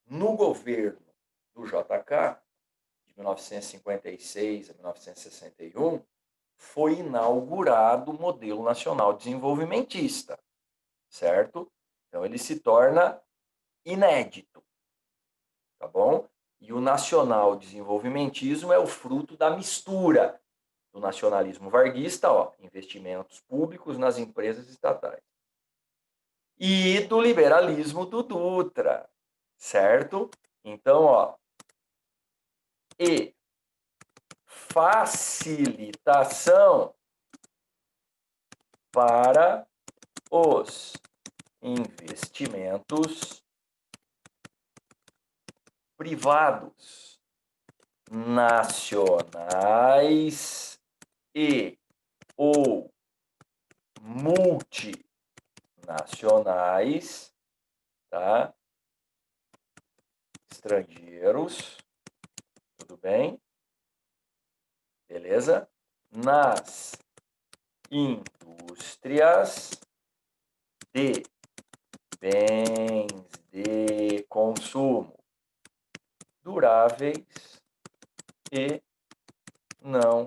No governo do JK, de 1956 a 1961, foi inaugurado o Modelo Nacional Desenvolvimentista, certo? Então, ele se torna inédito, tá bom? E o nacional desenvolvimentismo é o fruto da mistura do nacionalismo varguista, ó, investimentos públicos nas empresas estatais, e do liberalismo do Dutra, certo? Então, ó, e facilitação para os investimentos privados nacionais e ou multinacionais, tá? Estrangeiros, tudo bem? Beleza? Nas indústrias de bens de consumo duráveis e não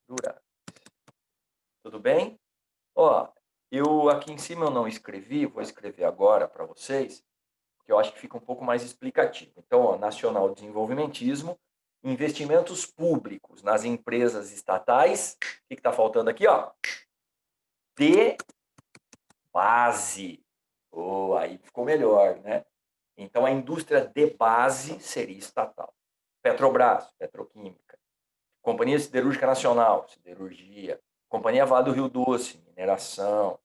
duráveis. Tudo bem? Ó, eu aqui em cima eu não escrevi, vou escrever agora para vocês, porque eu acho que fica um pouco mais explicativo. Então, ó, nacional desenvolvimentismo, investimentos públicos nas empresas estatais, o que está faltando aqui, ó? De base. Oh, aí ficou melhor, né? Então, a indústria de base seria estatal. Petrobras, petroquímica. Companhia Siderúrgica Nacional, siderurgia. Companhia Vale do Rio Doce, mineração.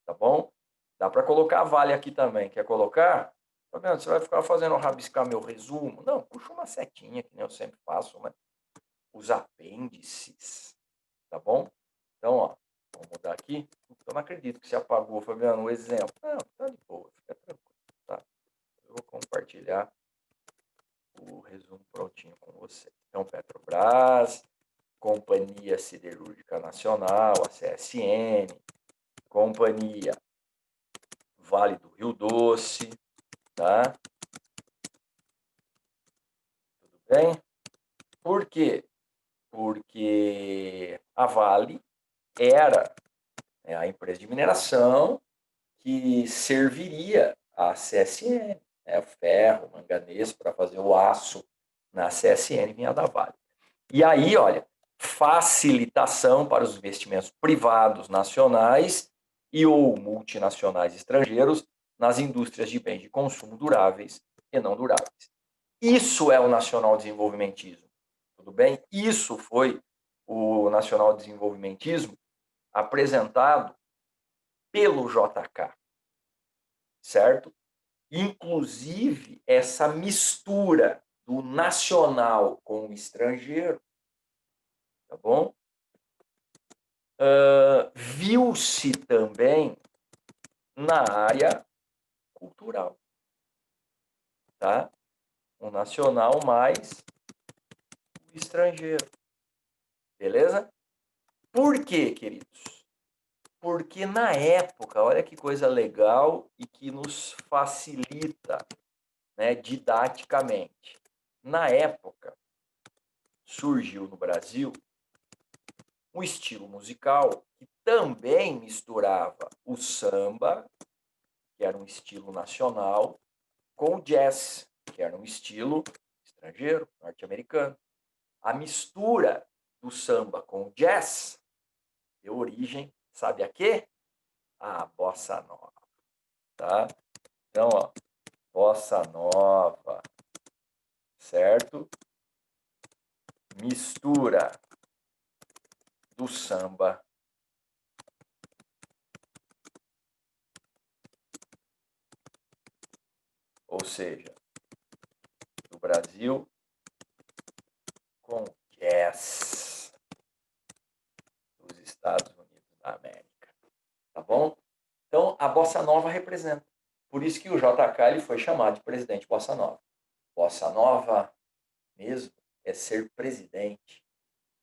Tá bom? Dá para colocar a Vale aqui também. Quer colocar? Tá vendo? Você vai ficar fazendo rabiscar meu resumo? Não, puxa uma setinha, que nem eu sempre faço, né? Os apêndices. Tá bom? Então, ó, vamos mudar aqui. Eu não acredito que você apagou, Fabiano, o exemplo. Não, tá de boa, fica tranquilo. Tá? Eu vou compartilhar o resumo prontinho com você. Então, Petrobras, Companhia Siderúrgica Nacional, a CSN, Companhia Vale do Rio Doce, tá? Tudo bem? Por quê? Porque a Vale era, né, a empresa de mineração que serviria a CSN, né, o ferro, o manganês, para fazer o aço na CSN vinha da Vale. E aí, olha, facilitação para os investimentos privados nacionais e ou multinacionais estrangeiros nas indústrias de bens de consumo duráveis e não duráveis. Isso é o nacional desenvolvimentismo, tudo bem? Isso foi o nacional desenvolvimentismo apresentado pelo JK, certo? Inclusive, essa mistura do nacional com o estrangeiro, tá bom? Viu-se também na área cultural, tá? O nacional mais o estrangeiro, beleza? Por quê, queridos? Porque na época, olha que coisa legal e que nos facilita, né, didaticamente. Na época, surgiu no Brasil um estilo musical que também misturava o samba, que era um estilo nacional, com o jazz, que era um estilo estrangeiro, norte-americano. A mistura do samba com o jazz deu origem, sabe a quê? A bossa nova, tá? Então, ó, bossa nova, certo? Mistura do samba ou seja, do Brasil com jazz dos Estados Unidos da América, tá bom? Então, a bossa nova representa. Por isso que o JK ele foi chamado de presidente bossa nova. Bossa nova mesmo é ser presidente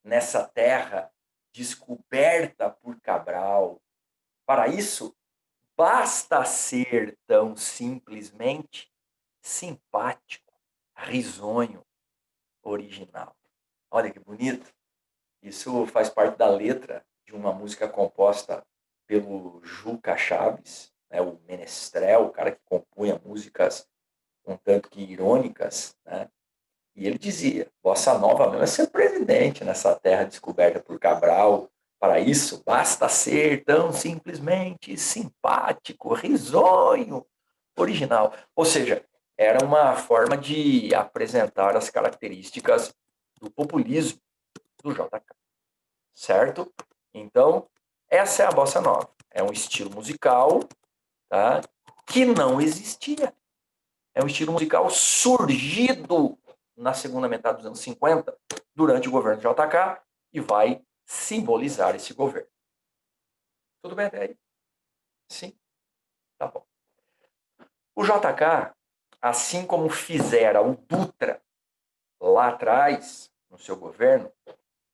nessa terra descoberta por Cabral. Para isso, basta ser tão simplesmente simpático, risonho, original. Olha que bonito. Isso faz parte da letra de uma música composta pelo Juca Chaves, né, o menestrel, o cara que compunha músicas um tanto que irônicas, né? E ele dizia: Bossa Nova mesmo é ser presidente nessa terra descoberta por Cabral. Para isso, basta ser tão simplesmente simpático, risonho, original. Ou seja, era uma forma de apresentar as características do populismo do JK, certo? Então, essa é a Bossa Nova. É um estilo musical, tá, que não existia. É um estilo musical surgido na segunda metade dos anos 50, durante o governo de JK, e vai simbolizar esse governo. Tudo bem até aí? Sim? Tá bom. O JK, assim como fizera o Dutra lá atrás, no seu governo,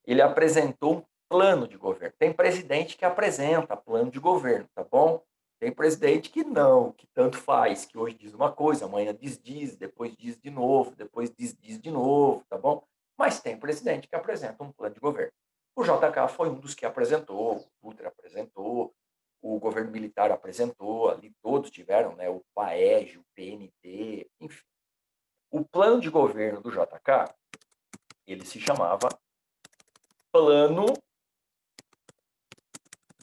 ele apresentou um plano de governo. Tem presidente que apresenta plano de governo, tá bom? Tem presidente que não, que tanto faz, que hoje diz uma coisa, amanhã diz, depois diz de novo, depois diz de novo, tá bom? Mas tem presidente que apresenta um plano de governo. O JK foi um dos que apresentou, o Dutra apresentou, o governo militar apresentou, ali todos tiveram, né? O PAEG, o PNT, enfim. O plano de governo do JK, ele se chamava Plano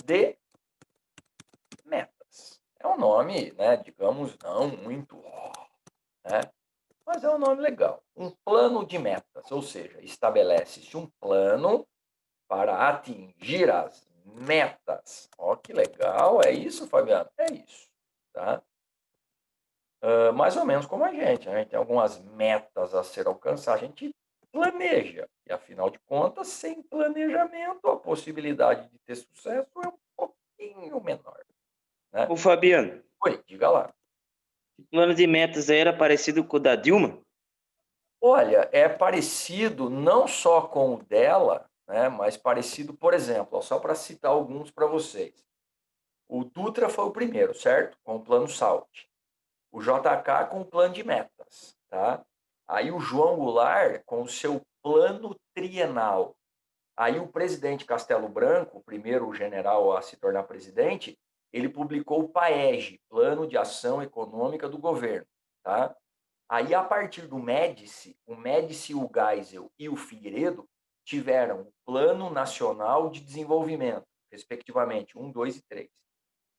de Metas. É um nome, né, digamos, não muito, né, mas é um nome legal. Um plano de metas, ou seja, estabelece-se um plano para atingir as metas. Ó, que legal, é isso, Fabiano? É isso, tá? Mais ou menos como a gente, né? A gente tem algumas metas a ser alcançadas, a gente planeja, e afinal de contas, sem planejamento, a possibilidade de ter sucesso é um pouquinho menor, né? Ô Fabiano, Oi, diga lá. o plano de metas aí era parecido com o da Dilma? Olha, é parecido não só com o dela, né, mas parecido, por exemplo, ó, só para citar alguns para vocês. O Dutra foi o primeiro, certo? Com o plano SALT. O JK com o plano de metas, tá? Aí o João Goulart com o seu plano trienal. Aí o presidente Castelo Branco, o primeiro general a se tornar presidente, ele publicou o PAEG, Plano de Ação Econômica do Governo, tá? Aí, a partir do Médici, o Geisel e o Figueiredo tiveram o Plano Nacional de Desenvolvimento, respectivamente, 1, 2 e 3.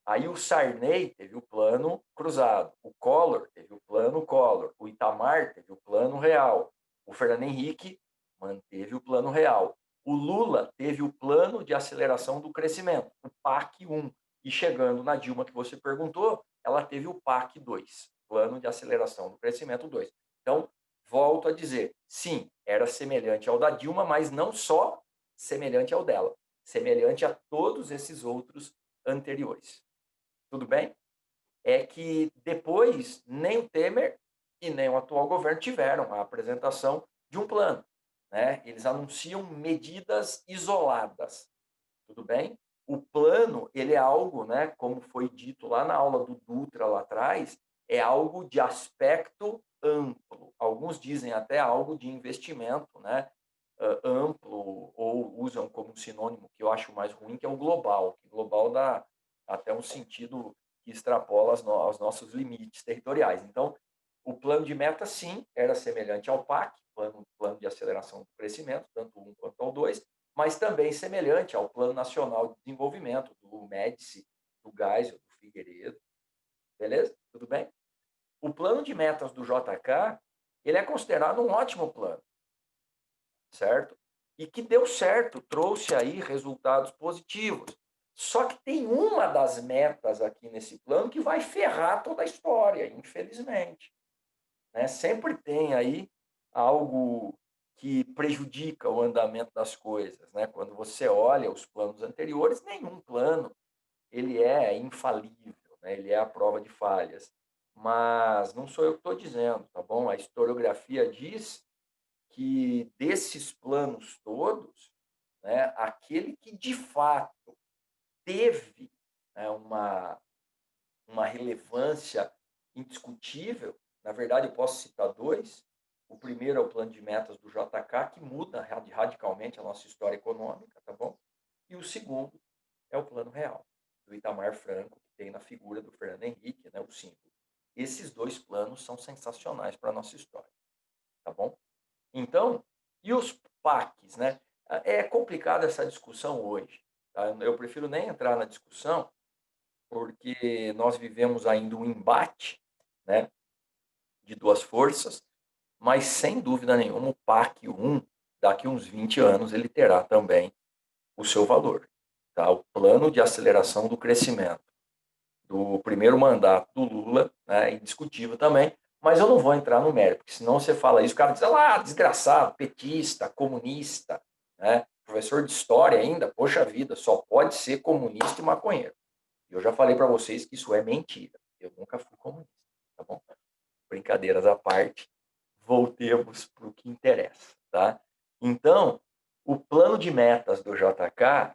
Aí o Sarney teve o Plano Cruzado, o Collor teve o Plano Collor, o Itamar teve o Plano Real, o Fernando Henrique manteve o Plano Real, o Lula teve o Plano de Aceleração do Crescimento, o PAC 1, e chegando na Dilma que você perguntou, ela teve o PAC 2, Plano de Aceleração do Crescimento 2. Então, volto a dizer, sim, era semelhante ao da Dilma, mas não só semelhante ao dela, semelhante a todos esses outros anteriores. Tudo bem? É que depois nem o Temer e nem o atual governo tiveram a apresentação de um plano, né? Eles anunciam medidas isoladas. Tudo bem? O plano, ele é algo, né, como foi dito lá na aula do Dutra lá atrás, é algo de aspecto amplo. Alguns dizem até algo de investimento, né, amplo, ou usam como sinônimo, que eu acho mais ruim, que é o global. Que global dá até um sentido que extrapola aos nossos limites territoriais. Então, o plano de meta, sim, era semelhante ao PAC, plano de aceleração do crescimento, tanto o 1 quanto o 2, mas também semelhante ao Plano Nacional de Desenvolvimento, do Médici, do Geisel, do Figueiredo. Beleza? Tudo bem? O plano de metas do JK, ele é considerado um ótimo plano, certo? E que deu certo, trouxe aí resultados positivos. Só que tem uma das metas aqui nesse plano que vai ferrar toda a história, infelizmente, né? Sempre tem aí algo que prejudica o andamento das coisas, né? Quando você olha os planos anteriores, nenhum plano ele é infalível, né? Ele é a prova de falhas. Mas não sou eu que estou dizendo, tá bom? A historiografia diz que desses planos todos, né, aquele que de fato teve, né, uma relevância indiscutível, na verdade, eu posso citar dois. O primeiro é o plano de metas do JK, que muda radicalmente a nossa história econômica, tá bom? E o segundo é o plano real, do Itamar Franco, que tem na figura do Fernando Henrique, né, o símbolo. Esses dois planos são sensacionais para a nossa história, tá bom? Então, e os PACs, né? É complicada essa discussão hoje, tá? Eu prefiro nem entrar na discussão, porque nós vivemos ainda um embate, né, de duas forças, mas sem dúvida nenhuma o PAC 1, daqui uns 20 anos, ele terá também o seu valor. Tá? O plano de aceleração do crescimento do primeiro mandato do Lula, né, indiscutível também, mas eu não vou entrar no mérito, porque senão você fala isso, o cara diz, desgraçado, petista, comunista, né? Professor de história ainda, poxa vida, só pode ser comunista e maconheiro. Eu já falei para vocês que isso é mentira. Eu nunca fui comunista, tá bom? Brincadeiras à parte, voltemos para o que interessa, tá? Então, o plano de metas do JK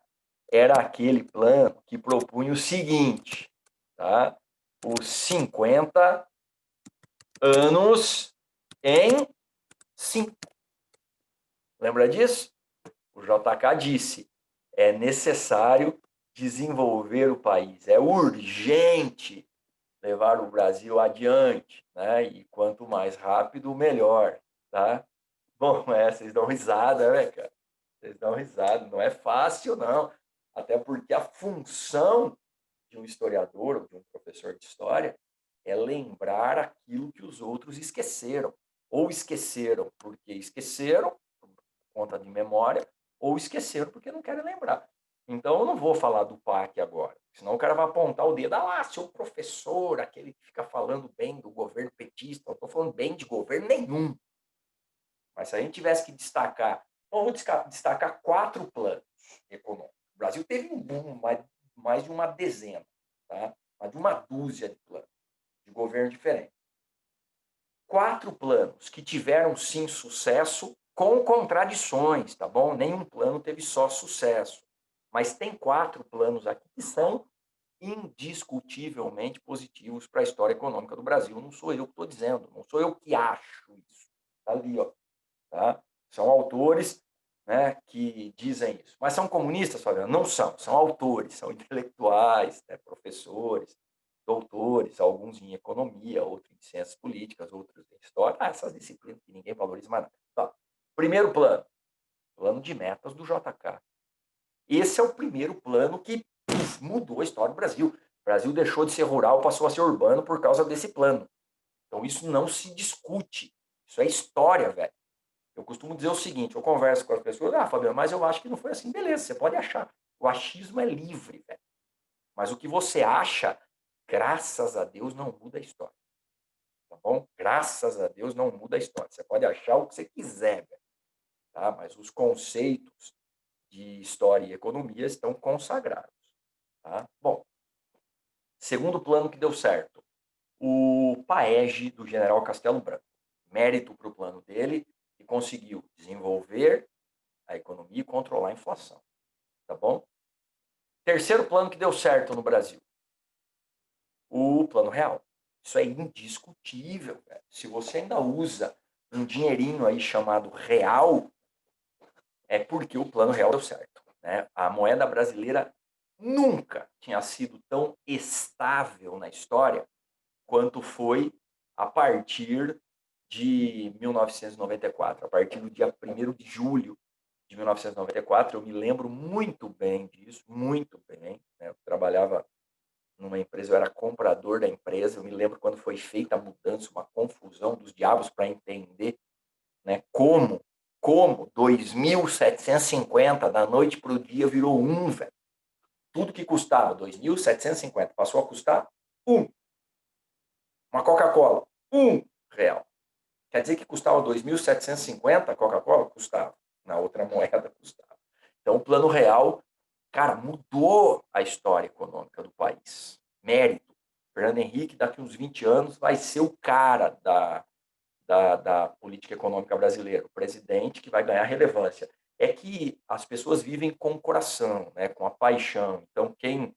era aquele plano que propunha o seguinte, tá? Os 50 anos em 5. Lembra disso? O JK disse, é necessário desenvolver o país, é urgente levar o Brasil adiante, né? E quanto mais rápido, melhor, tá? Bom, vocês dão risada, né, cara? Vocês dão risada, não é fácil, não. Até porque a função de um historiador ou de um professor de história é lembrar aquilo que os outros esqueceram. Ou esqueceram porque esqueceram, por conta de memória, ou esqueceram porque não querem lembrar. Então, eu não vou falar do PAC agora, senão o cara vai apontar o dedo, seu professor, aquele que fica falando bem do governo petista. Eu não estou falando bem de governo nenhum. Mas se a gente tivesse que destacar, vamos destacar 4 planos econômicos. O Brasil teve mais de uma dezena, tá? Mais de uma dúzia de planos de governo diferente. 4 planos que tiveram, sim, sucesso, com contradições, tá bom? Nenhum plano teve só sucesso. Mas tem 4 planos aqui que são indiscutivelmente positivos para a história econômica do Brasil. Não sou eu que estou dizendo, não sou eu que acho isso. Está ali, ó. Tá? São autores, né, que dizem isso. Mas são comunistas, Fabiano? Não são. São autores, são intelectuais, né, professores, doutores, alguns em economia, outros em ciências políticas, outros em história. Essas disciplinas que ninguém valoriza mais nada. Tá. Primeiro plano, plano de metas do JK. Esse é o primeiro plano que mudou a história do Brasil. O Brasil deixou de ser rural, passou a ser urbano por causa desse plano. Então isso não se discute. Isso é história, velho. Eu costumo dizer o seguinte, eu converso com as pessoas, Fabiano, mas eu acho que não foi assim. Beleza, você pode achar. O achismo é livre, velho. Mas o que você acha, graças a Deus, não muda a história. Tá bom? Graças a Deus não muda a história. Você pode achar o que você quiser, velho. Tá? Mas os conceitos de história e economia estão consagrados. Tá? Bom, segundo plano que deu certo, o PAEG do general Castelo Branco. Mérito para o plano dele, que conseguiu desenvolver a economia e controlar a inflação. Tá bom? Terceiro plano que deu certo no Brasil, o Plano Real. Isso é indiscutível, velho. Se você ainda usa um dinheirinho aí chamado real, é porque o Plano Real deu certo, né? A moeda brasileira nunca tinha sido tão estável na história quanto foi a partir de 1994, a partir do dia 1º de julho de 1994, eu me lembro muito bem disso, muito bem, né? Eu trabalhava numa empresa, eu era comprador da empresa, eu me lembro quando foi feita a mudança, uma confusão dos diabos para entender, né, como 2.750 da noite para o dia virou velho. Tudo que custava 2.750 passou a custar 1. Uma Coca-Cola, R$ 1. Quer dizer que custava 2.750 a Coca-Cola? Custava. Na outra moeda custava. Então, o Plano Real, cara, mudou a história econômica do país. Mérito. Fernando Henrique, daqui uns 20 anos, vai ser o cara da política econômica brasileira, o presidente que vai ganhar relevância. É que as pessoas vivem com o coração, né, com a paixão. Então, quem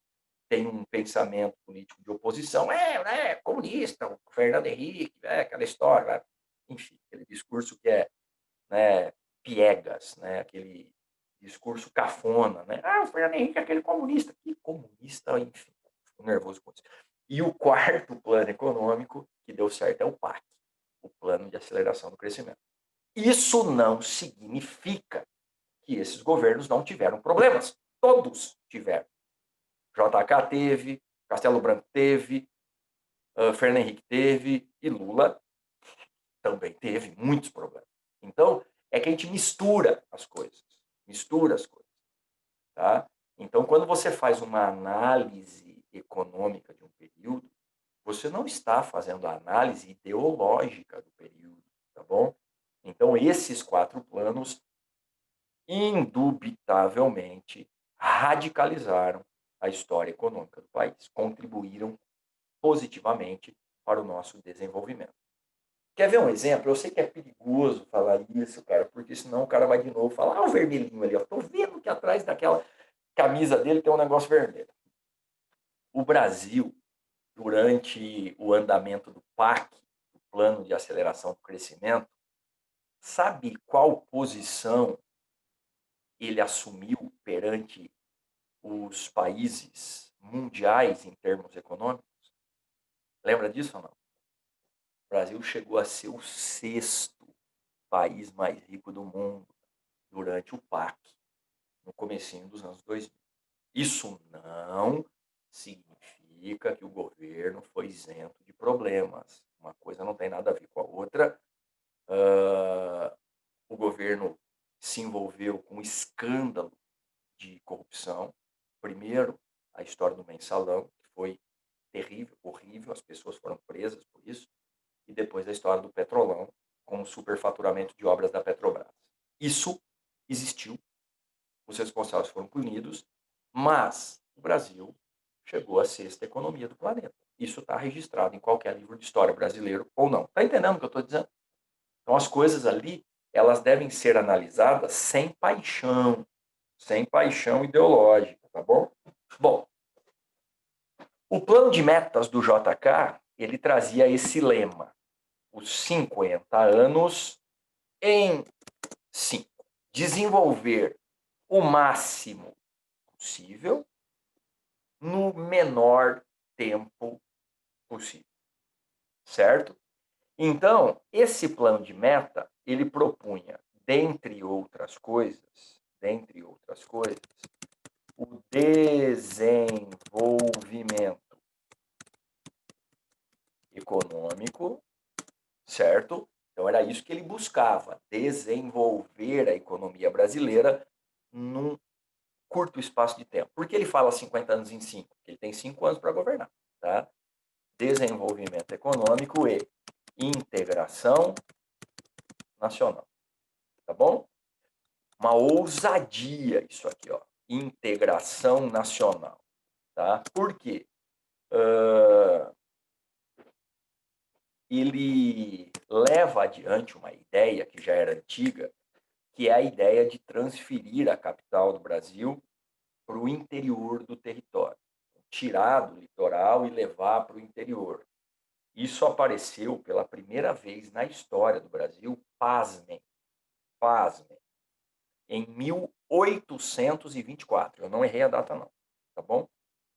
tem um pensamento político de oposição, né, comunista, o Fernando Henrique, aquela história, né? Enfim, aquele discurso que é, né, piegas, né, aquele discurso cafona, né? O Fernando Henrique é aquele comunista. Que comunista, enfim, fico nervoso com isso. E o quarto plano econômico que deu certo é o PAC, o Plano de Aceleração do Crescimento. Isso não significa que esses governos não tiveram problemas. Todos tiveram. JK teve, Castelo Branco teve, Fernando Henrique teve e Lula também teve muitos problemas. Então, é que a gente mistura as coisas. Mistura as coisas. Tá? Então, quando você faz uma análise econômica de um período, você não está fazendo a análise ideológica do período, tá bom? Então, esses 4 planos, indubitavelmente, radicalizaram a história econômica do país, contribuíram positivamente para o nosso desenvolvimento. Quer ver um exemplo? Eu sei que é perigoso falar isso, cara, porque senão o cara vai de novo falar, o vermelhinho ali, ó, tô vendo que atrás daquela camisa dele tem um negócio vermelho. O Brasil, durante o andamento do PAC, o Plano de Aceleração do Crescimento, sabe qual posição ele assumiu perante os países mundiais em termos econômicos? Lembra disso ou não? O Brasil chegou a ser o 6º país mais rico do mundo durante o PAC, no comecinho dos anos 2000. Isso não significa que o governo foi isento de problemas. Uma coisa não tem nada a ver com a outra. O governo se envolveu com um escândalo de corrupção. Primeiro, a história do mensalão, que foi terrível, horrível, as pessoas foram presas por isso. E depois a história do Petrolão, com o superfaturamento de obras da Petrobras. Isso existiu, os responsáveis foram punidos, mas o Brasil chegou à 6ª economia do planeta. Isso está registrado em qualquer livro de história brasileiro ou não. Está entendendo o que eu estou dizendo? Então, as coisas ali, elas devem ser analisadas sem paixão ideológica, tá bom? Bom, o plano de metas do JK, ele trazia esse lema: os 50 anos em 5. Desenvolver o máximo possível no menor tempo possível. Certo? Então, esse plano de meta, ele propunha, dentre outras coisas, o desenvolvimento econômico, certo? Então, era isso que ele buscava, desenvolver a economia brasileira num curto espaço de tempo. Por que ele fala 50 anos em 5? Porque ele tem 5 anos para governar. Tá? Desenvolvimento econômico e integração nacional. Tá bom? Uma ousadia isso aqui, ó. Integração nacional. Tá? Por quê? Ele leva adiante uma ideia que já era antiga, que é a ideia de transferir a capital do Brasil para o interior do território. Tirar do litoral e levar para o interior. Isso apareceu pela primeira vez na história do Brasil, pasmem, em 1824. Eu não errei a data não, tá bom?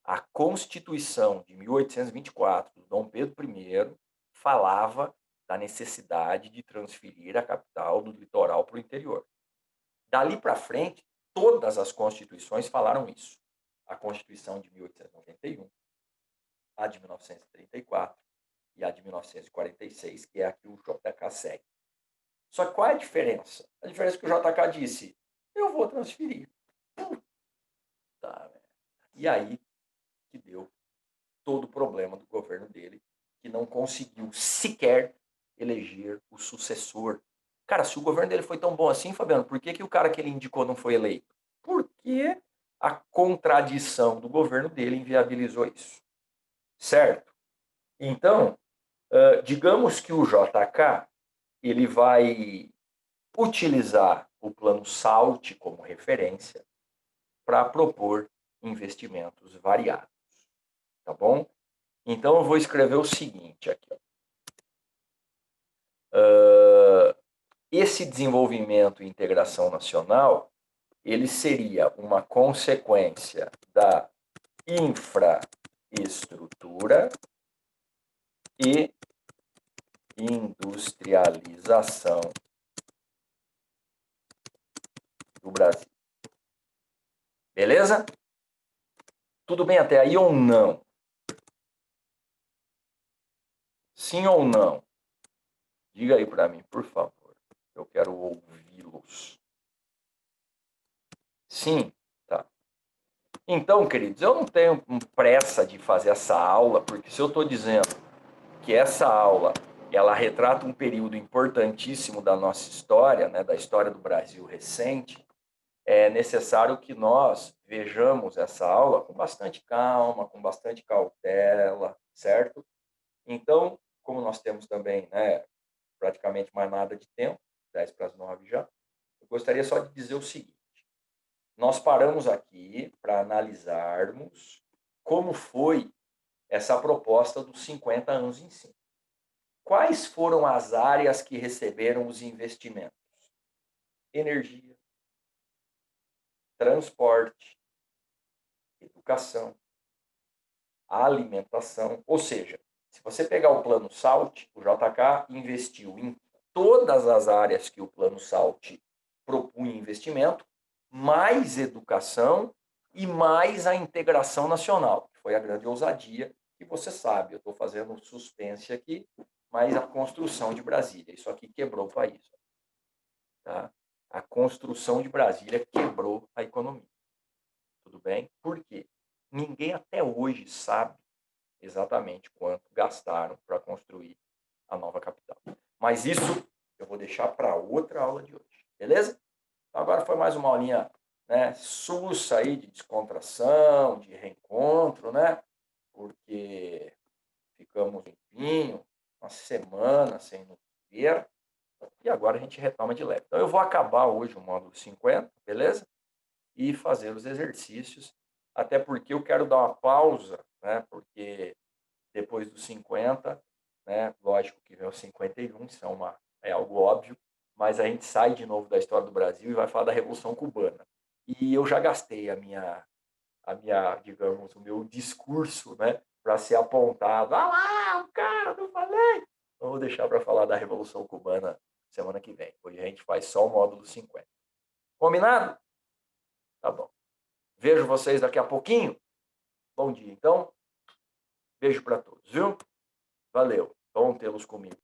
A Constituição de 1824, do Dom Pedro I, falava da necessidade de transferir a capital do litoral para o interior. Dali para frente, todas as constituições falaram isso. A Constituição de 1891, a de 1934 e a de 1946, que é a que o JK segue. Só que qual é a diferença? A diferença é que o JK disse, eu vou transferir. Tá, e aí que deu todo o problema do governo dele, que não conseguiu sequer eleger o sucessor. Cara, se o governo dele foi tão bom assim, Fabiano, por que o cara que ele indicou não foi eleito? Porque a contradição do governo dele inviabilizou isso. Certo? Então, digamos que o JK ele vai utilizar o plano SALT como referência para propor investimentos variados. tá bom? Então, eu vou escrever o seguinte aqui. Esse desenvolvimento e integração nacional, ele seria uma consequência da infraestrutura e industrialização do Brasil. Beleza? Tudo bem até aí ou não? Sim ou não? Diga aí para mim, por favor. Eu quero ouvi-los. Sim? Tá. Então, queridos, eu não tenho pressa de fazer essa aula, porque se eu estou dizendo que essa aula ela retrata um período importantíssimo da nossa história, né, da história do Brasil recente, é necessário que nós vejamos essa aula com bastante calma, com bastante cautela, certo? Então, como nós temos também, né, praticamente mais nada de tempo, 10 para as 9 já, eu gostaria só de dizer o seguinte: nós paramos aqui para analisarmos como foi essa proposta dos 50 anos de ensino. Quais foram as áreas que receberam os investimentos? Energia, transporte, educação, alimentação. Ou seja, se você pegar o Plano SALT, o JK investiu em todas as áreas que o Plano SALT propunha investimento, mais educação e mais a integração nacional, que foi a grande ousadia, que você sabe, eu estou fazendo suspense aqui, mas a construção de Brasília, isso aqui quebrou o país. Tá? A construção de Brasília quebrou a economia. Tudo bem? Por quê? Ninguém até hoje sabe exatamente quanto gastaram para construir a nova capital. Mas isso eu vou deixar para outra aula de hoje, beleza? Então agora foi mais uma aulinha, né, sussa aí de descontração, de reencontro, né? Porque ficamos um tempinho, uma semana sem nos ver, e agora a gente retoma de leve. Então eu vou acabar hoje o módulo 50, beleza? E fazer os exercícios, até porque eu quero dar uma pausa, né? Porque depois dos 50, né? Lógico que vem os 51, isso é algo óbvio, mas a gente sai de novo da história do Brasil e vai falar da Revolução Cubana. E eu já gastei digamos, o meu discurso, né? Para ser apontado. Ah lá, o cara, não falei! Então, vou deixar para falar da Revolução Cubana semana que vem. Hoje a gente faz só o módulo 50. Combinado? Tá bom. Vejo vocês daqui a pouquinho. Bom dia, então. Beijo para todos, viu? Valeu. Bom tê-los comigo.